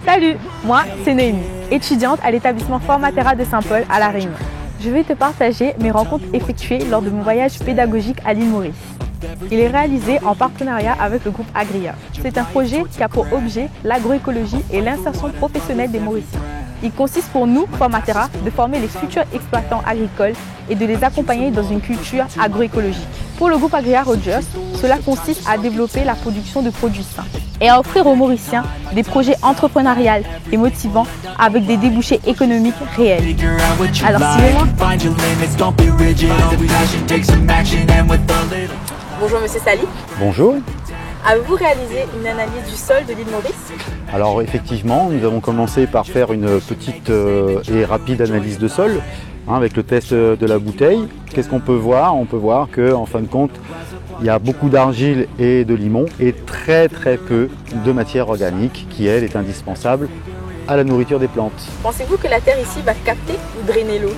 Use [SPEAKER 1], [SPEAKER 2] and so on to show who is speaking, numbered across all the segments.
[SPEAKER 1] Salut, moi c'est Noémie, étudiante à l'établissement Formatera de Saint-Paul à La Réunion. Je vais te partager mes rencontres effectuées lors de mon voyage pédagogique à l'île Maurice. Il est réalisé en partenariat avec le groupe Agria. C'est un projet qui a pour objet l'agroécologie et l'insertion professionnelle des Mauriciens. Il consiste pour nous, Formatera, de former les futurs exploitants agricoles et de les accompagner dans une culture agroécologique. Pour le groupe Agria Rogers, cela consiste à développer la production de produits sains et à offrir aux Mauriciens des projets entrepreneuriaux et motivants avec des débouchés économiques réels. Alors suivez-moi. Bonjour Monsieur Sali.
[SPEAKER 2] Bonjour.
[SPEAKER 1] Avez-vous réalisé une analyse du sol de l'île Maurice?
[SPEAKER 2] Alors effectivement, nous avons commencé par faire une petite et rapide analyse de sol avec le test de la bouteille. Qu'est-ce qu'on peut voir? On peut voir qu'en fin de compte, il y a beaucoup d'argile et de limon et très peu de matière organique qui, elle, est indispensable à la nourriture des plantes.
[SPEAKER 1] Pensez-vous que la terre ici va capter ou drainer l'eau?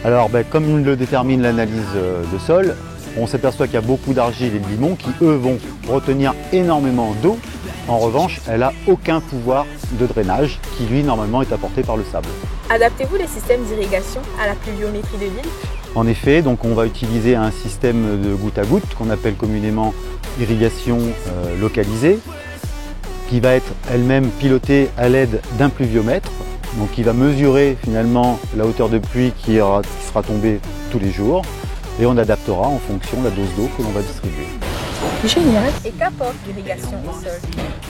[SPEAKER 2] Alors comme le détermine l'analyse de sol, on s'aperçoit qu'il y a beaucoup d'argile et de limon qui, eux, vont retenir énormément d'eau. En revanche, elle n'a aucun pouvoir de drainage qui, lui, normalement, est apporté par le sable.
[SPEAKER 1] Adaptez-vous les systèmes d'irrigation à la pluviométrie de l'île?
[SPEAKER 2] En effet, donc on va utiliser un système de goutte à goutte qu'on appelle communément irrigation localisée, qui va être elle-même pilotée à l'aide d'un pluviomètre, donc qui va mesurer finalement la hauteur de pluie qui sera tombée tous les jours, et on adaptera en fonction de la dose d'eau que l'on va distribuer.
[SPEAKER 1] Génial. Et qu'apporte l'irrigation au sol?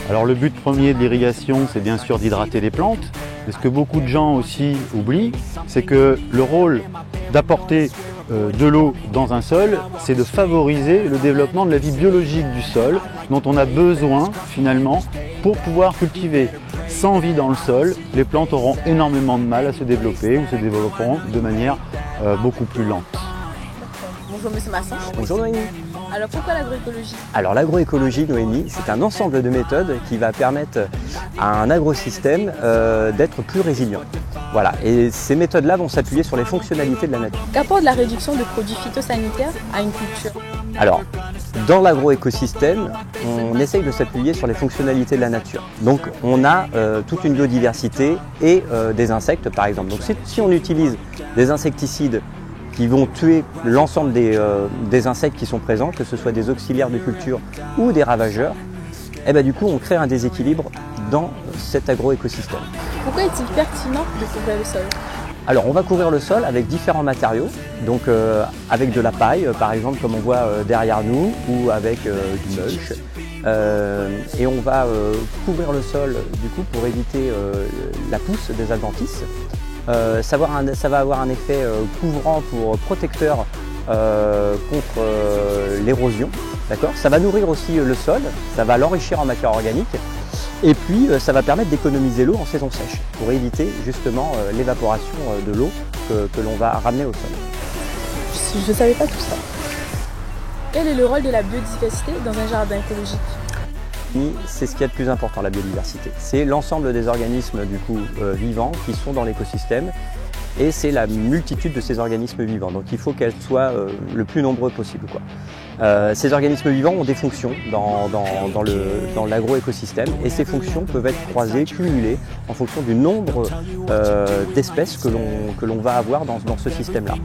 [SPEAKER 2] Alors le but premier de l'irrigation, c'est bien sûr d'hydrater les plantes. Mais ce que beaucoup de gens aussi oublient, c'est que le rôle d'apporter de l'eau dans un sol, c'est de favoriser le développement de la vie biologique du sol, dont on a besoin finalement pour pouvoir cultiver. Sans vie dans le sol, les plantes auront énormément de mal à se développer ou se développeront de manière beaucoup plus lente.
[SPEAKER 1] Bonjour Monsieur Masson.
[SPEAKER 3] Bonjour Noémie.
[SPEAKER 1] Alors pourquoi l'agroécologie?
[SPEAKER 3] Alors l'agroécologie, Noémie, c'est un ensemble de méthodes qui va permettre à un agrosystème d'être plus résilient. Voilà, et ces méthodes-là vont s'appuyer sur les fonctionnalités de la nature.
[SPEAKER 1] Qu'apporte la réduction de produits phytosanitaires à une culture?
[SPEAKER 3] Alors, dans l'agroécosystème, on essaye de s'appuyer sur les fonctionnalités de la nature. Donc on a toute une biodiversité et des insectes par exemple. Donc si on utilise des insecticides qui vont tuer l'ensemble des insectes qui sont présents, que ce soit des auxiliaires de culture ou des ravageurs, et du coup on crée un déséquilibre dans cet agroécosystème.
[SPEAKER 1] Pourquoi est-il pertinent de couvrir le sol?
[SPEAKER 3] Alors on va couvrir le sol avec différents matériaux, donc avec de la paille par exemple comme on voit derrière nous, ou avec du mulch. Et on va couvrir le sol du coup pour éviter la pousse des adventices. Ça va avoir un effet couvrant protecteur contre l'érosion. Ça va nourrir aussi le sol, ça va l'enrichir en matière organique et puis ça va permettre d'économiser l'eau en saison sèche pour éviter justement l'évaporation de l'eau que l'on va ramener au sol.
[SPEAKER 1] Je ne savais pas tout ça. Quel est le rôle de la biodiversité dans un jardin écologique?
[SPEAKER 3] C'est ce qu'il y a de plus important, la biodiversité. C'est l'ensemble des organismes du coup vivants qui sont dans l'écosystème et c'est la multitude de ces organismes vivants. Donc il faut qu'elles soient le plus nombreux possible, ces organismes vivants ont des fonctions dans l'agroécosystème et ces fonctions peuvent être croisées, cumulées en fonction du nombre d'espèces que l'on va avoir dans ce système-là.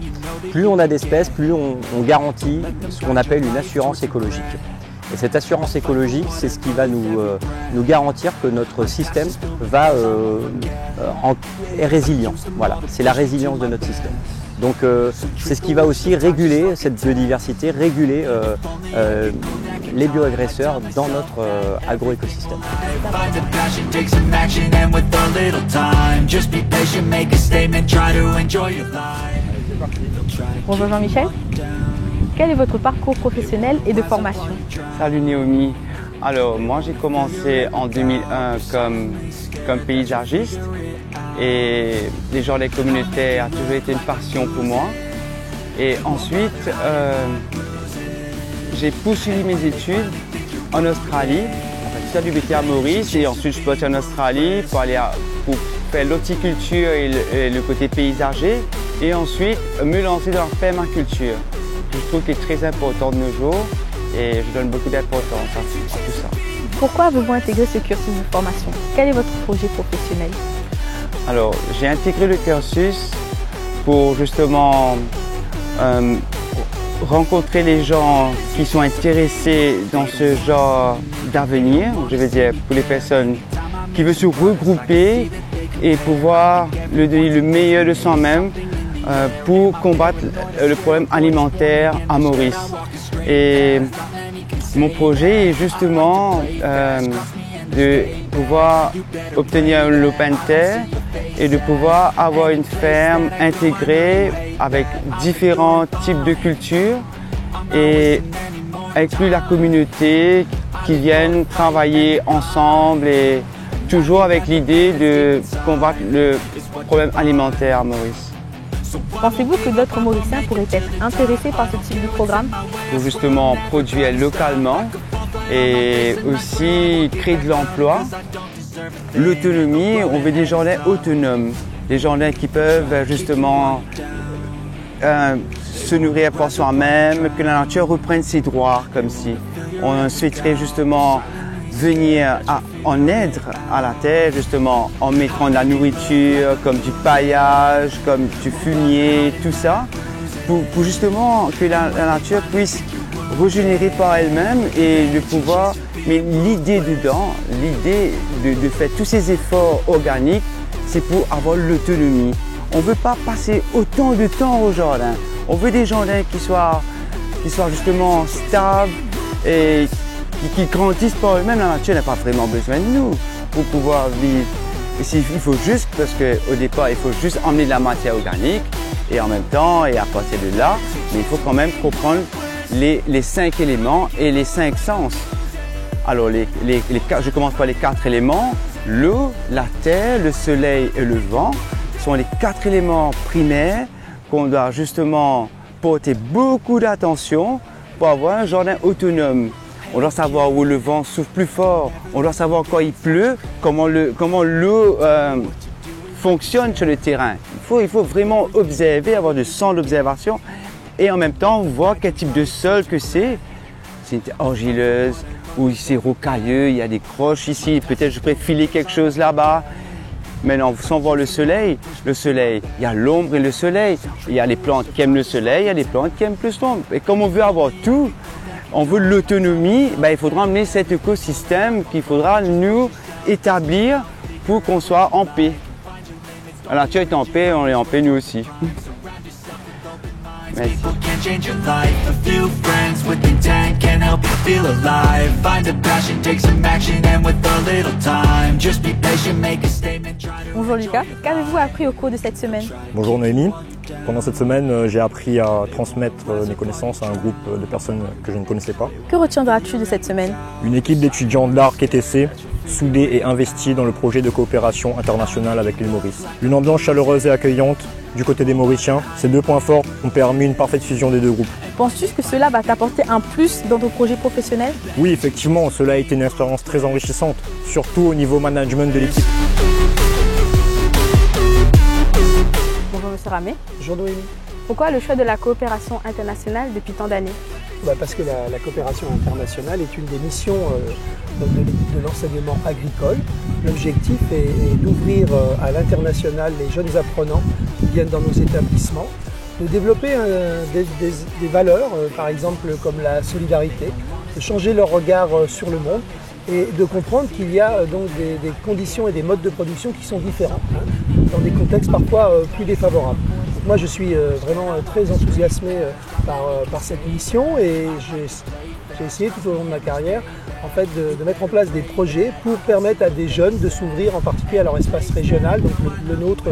[SPEAKER 3] Plus on a d'espèces, plus on garantit ce qu'on appelle une assurance écologique. Et cette assurance écologique, c'est ce qui va nous garantir que notre système est résilient. Voilà, c'est la résilience de notre système. Donc c'est ce qui va aussi réguler cette biodiversité, réguler les bioagresseurs dans notre agroécosystème.
[SPEAKER 1] Bonjour Jean-Michel. Quel est votre parcours professionnel et de formation?
[SPEAKER 4] Salut Naomi. Alors moi j'ai commencé en 2001 comme paysagiste et les jardins communautaires a toujours été une passion pour moi. Et ensuite j'ai poursuivi mes études en Australie. J'ai débuté à Maurice et ensuite je suis parti en Australie pour faire l'horticulture et le côté paysager et ensuite me lancer dans la permaculture. Je trouve qu'il est très important de nos jours et je donne beaucoup d'importance à tout ça.
[SPEAKER 1] Pourquoi avez-vous intégré ce cursus de formation? Quel est votre projet professionnel?
[SPEAKER 4] Alors, j'ai intégré le cursus pour justement rencontrer les gens qui sont intéressés dans ce genre d'avenir, je veux dire pour les personnes qui veulent se regrouper et pouvoir donner le meilleur de soi-même pour combattre le problème alimentaire à Maurice. Et mon projet est justement de pouvoir obtenir un lopin de terre et de pouvoir avoir une ferme intégrée avec différents types de cultures et inclure la communauté qui viennent travailler ensemble et toujours avec l'idée de combattre le problème alimentaire à Maurice.
[SPEAKER 1] Pensez-vous que d'autres Mauriciens pourraient être intéressés par ce type de programme?
[SPEAKER 4] Pour justement produire localement et aussi créer de l'emploi. L'autonomie, on veut des jardins autonomes, des jardins qui peuvent justement se nourrir par soi-même, que la nature reprenne ses droits, comme si on souhaiterait justement venir en aide à la terre, justement en mettant de la nourriture, comme du paillage, comme du fumier, tout ça, pour justement que la nature puisse régénérer par elle-même et de pouvoir. Mais l'idée dedans, l'idée de faire tous ces efforts organiques, c'est pour avoir l'autonomie. On ne veut pas passer autant de temps au jardin. On veut des jardins qui soient justement stables et qui grandissent par eux-mêmes. La nature n'a pas vraiment besoin de nous pour pouvoir vivre. Il faut juste, parce qu'au départ, il faut juste emmener de la matière organique et en même temps, et à partir de là, mais il faut quand même comprendre les 5 éléments et les 5 sens. Alors, je commence par les 4 éléments. L'eau, la terre, le soleil et le vent sont les 4 éléments primaires qu'on doit justement porter beaucoup d'attention pour avoir un jardin autonome. On doit savoir où le vent souffle plus fort, on doit savoir quand il pleut, comment l'eau fonctionne sur le terrain. Il faut vraiment observer, avoir du sens d'observation et en même temps voir quel type de sol que c'est. C'est une terre argileuse ou c'est rocailleux, il y a des croches ici, peut-être je pourrais filer quelque chose là-bas. Maintenant, sans voir le soleil, il y a l'ombre et le soleil. Il y a les plantes qui aiment le soleil, il y a les plantes qui aiment plus l'ombre. Et comme on veut avoir tout, on veut l'autonomie, il faudra amener cet écosystème qu'il faudra nous établir pour qu'on soit en paix. La nature est en paix, on est en paix nous aussi. Merci.
[SPEAKER 1] Bonjour Lucas, qu'avez-vous appris au cours de cette semaine?
[SPEAKER 5] Bonjour Noémie. Pendant cette semaine, j'ai appris à transmettre mes connaissances à un groupe de personnes que je ne connaissais pas.
[SPEAKER 1] Que retiendras-tu de cette semaine?
[SPEAKER 5] Une équipe d'étudiants de l'ARC ETC, soudée et investie dans le projet de coopération internationale avec l'île Maurice. Une ambiance chaleureuse et accueillante du côté des Mauriciens. Ces 2 points forts ont permis une parfaite fusion des 2 groupes.
[SPEAKER 1] Penses-tu que cela va t'apporter un plus dans ton projet professionnel?
[SPEAKER 5] Oui, effectivement, cela a été une expérience très enrichissante, surtout au niveau management de l'équipe.
[SPEAKER 1] Bonjour Monsieur Ramé.
[SPEAKER 6] Bonjour Noémie.
[SPEAKER 1] Pourquoi le choix de la coopération internationale depuis tant d'années?
[SPEAKER 6] Parce que la coopération internationale est une des missions de l'enseignement agricole. L'objectif est d'ouvrir à l'international les jeunes apprenants qui viennent dans nos établissements, de développer des valeurs, par exemple comme la solidarité, de changer leur regard sur le monde et de comprendre qu'il y a donc des conditions et des modes de production qui sont différents, dans des contextes parfois plus défavorables. Donc moi je suis vraiment très enthousiasmé par cette mission et j'ai essayé tout au long de ma carrière en fait, de mettre en place des projets pour permettre à des jeunes de s'ouvrir en particulier à leur espace régional. Donc le nôtre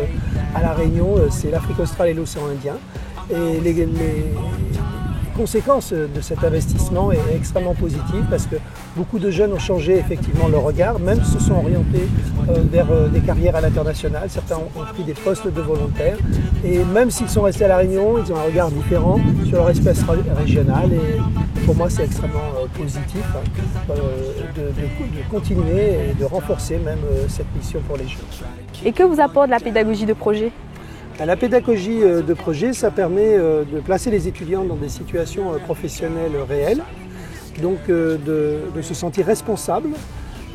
[SPEAKER 6] à La Réunion, c'est l'Afrique australe et l'océan Indien. Et les conséquences de cet investissement est extrêmement positive parce que beaucoup de jeunes ont changé effectivement leur regard, même se sont orientés vers des carrières à l'international. Certains ont pris des postes de volontaires et même s'ils sont restés à La Réunion, ils ont un regard différent sur leur espace régional et pour moi c'est extrêmement positif de continuer et de renforcer même cette mission pour les jeunes.
[SPEAKER 1] Et que vous apporte la pédagogie de projet?
[SPEAKER 6] La pédagogie de projet, ça permet de placer les étudiants dans des situations professionnelles réelles, donc de se sentir responsable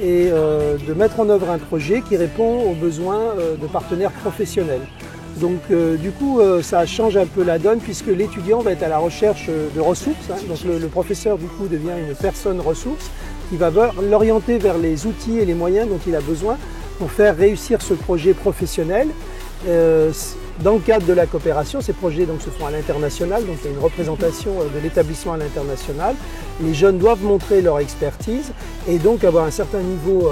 [SPEAKER 6] et de mettre en œuvre un projet qui répond aux besoins de partenaires professionnels. Donc du coup ça change un peu la donne puisque l'étudiant va être à la recherche de ressources, hein. Donc le professeur du coup devient une personne ressource qui va l'orienter vers les outils et les moyens dont il a besoin pour faire réussir ce projet professionnel. Dans le cadre de la coopération, ces projets donc, se font à l'international, donc il y a une représentation de l'établissement à l'international. Les jeunes doivent montrer leur expertise et donc avoir un certain niveau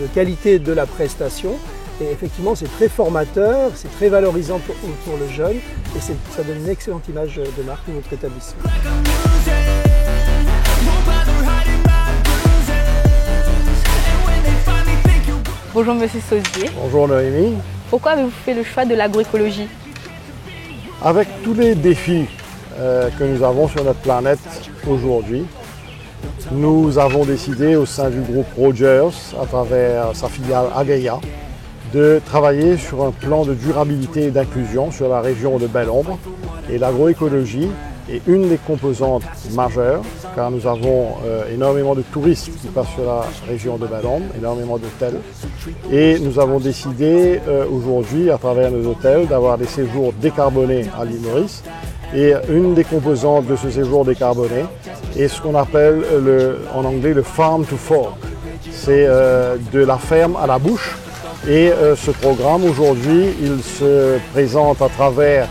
[SPEAKER 6] de qualité de la prestation. Et effectivement, c'est très formateur, c'est très valorisant pour le jeune et ça donne une excellente image de marque de notre établissement.
[SPEAKER 1] Bonjour Monsieur Sauzier.
[SPEAKER 7] Bonjour Noémie.
[SPEAKER 1] Pourquoi avez-vous fait le choix de l'agroécologie?
[SPEAKER 7] Avec tous les défis que nous avons sur notre planète aujourd'hui, nous avons décidé au sein du groupe Rogers, à travers sa filiale Agaia, de travailler sur un plan de durabilité et d'inclusion sur la région de Belle-Ombre. Et l'agroécologie est une des composantes majeures, car nous avons énormément de touristes qui passent sur la région de Belle-Ombre, énormément d'hôtels. Et nous avons décidé aujourd'hui, à travers nos hôtels, d'avoir des séjours décarbonés à l'île Maurice. Et une des composantes de ce séjour décarboné est ce qu'on appelle en anglais le farm to fork. C'est de la ferme à la bouche. Et ce programme aujourd'hui, il se présente à travers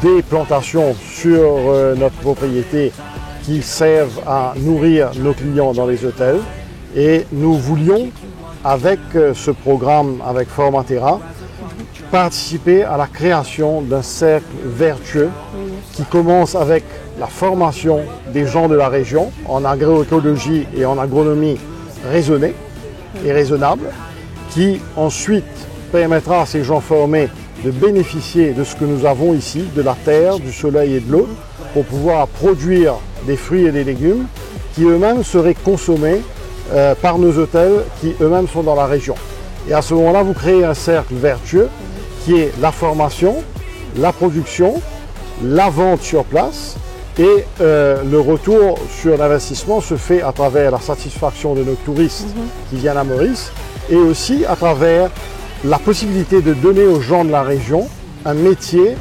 [SPEAKER 7] des plantations sur notre propriété qui servent à nourrir nos clients dans les hôtels. Et nous voulions, avec ce programme, avec Formatera, participer à la création d'un cercle vertueux qui commence avec la formation des gens de la région en agroécologie et en agronomie raisonnée et raisonnable, qui ensuite permettra à ces gens formés de bénéficier de ce que nous avons ici, de la terre, du soleil et de l'eau, pour pouvoir produire des fruits et des légumes qui eux-mêmes seraient consommés par nos hôtels qui eux-mêmes sont dans la région. Et à ce moment-là, vous créez un cercle vertueux qui est la formation, la production, la vente sur place et le retour sur l'investissement se fait à travers la satisfaction de nos touristes qui viennent à Maurice et aussi à travers la possibilité de donner aux gens de la région un métier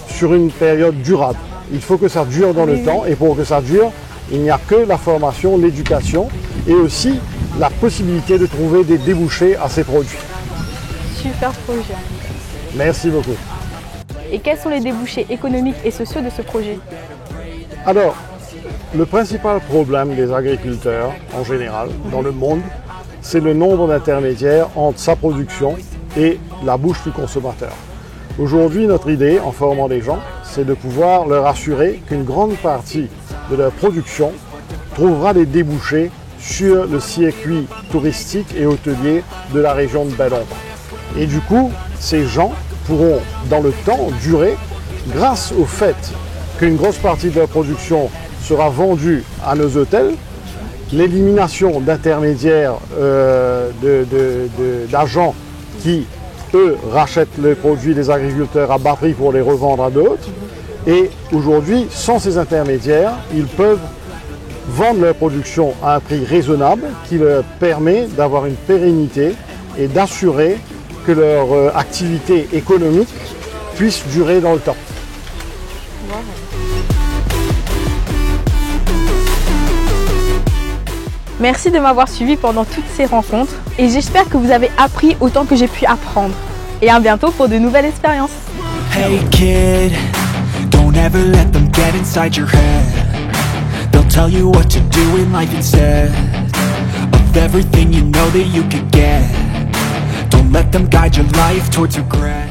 [SPEAKER 7] sur une période durable. Il faut que ça dure dans le temps et pour que ça dure, il n'y a que la formation, l'éducation et aussi la possibilité de trouver des débouchés à ces produits.
[SPEAKER 1] Super projet.
[SPEAKER 7] Merci beaucoup.
[SPEAKER 1] Et quels sont les débouchés économiques et sociaux de ce projet?
[SPEAKER 7] Alors, le principal problème des agriculteurs en général dans le monde, c'est le nombre d'intermédiaires entre sa production et la bouche du consommateur. Aujourd'hui, notre idée, en formant les gens, c'est de pouvoir leur assurer qu'une grande partie de leur production trouvera des débouchés sur le circuit touristique et hôtelier de la région de Belle-Ombre. Et du coup, ces gens pourront, dans le temps, durer grâce au fait qu'une grosse partie de leur production sera vendue à nos hôtels, l'élimination d'intermédiaires, d'agents qui, eux, rachètent les produits des agriculteurs à bas prix pour les revendre à d'autres. Et aujourd'hui, sans ces intermédiaires, ils peuvent vendre leur production à un prix raisonnable qui leur permet d'avoir une pérennité et d'assurer que leur activité économique puisse durer dans le temps.
[SPEAKER 1] Merci de m'avoir suivi pendant toutes ces rencontres et j'espère que vous avez appris autant que j'ai pu apprendre. Et à bientôt pour de nouvelles expériences.
[SPEAKER 8] Hey kid, don't ever let them get inside your head. They'll tell you what to do in life instead of everything you know that you could get. Don't let them guide your life towards regret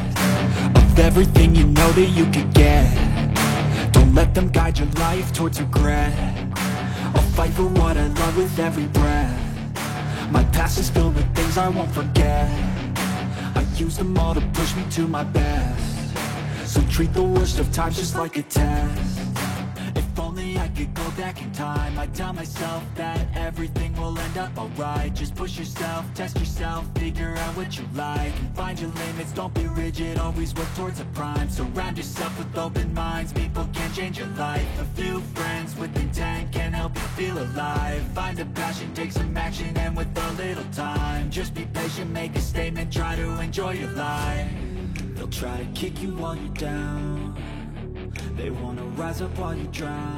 [SPEAKER 8] of everything you know that you could get. Don't let them guide your life towards regret. I'll fight for what I love with every breath. My past is filled with things I won't forget. I use them all to push me to my best. So treat the worst of times just like a test. If only I could could go back in time, I tell myself that everything will end up alright. Just push yourself, test yourself, figure out what you like, and find your limits, don't be rigid, always work towards a prime. Surround yourself with open minds, people can change your life. A few friends with intent can help you feel alive. Find a passion, take some action, and with a little time, just be patient, make a statement, try to enjoy your life. They'll try to kick you while you're down, they wanna rise up while you drown.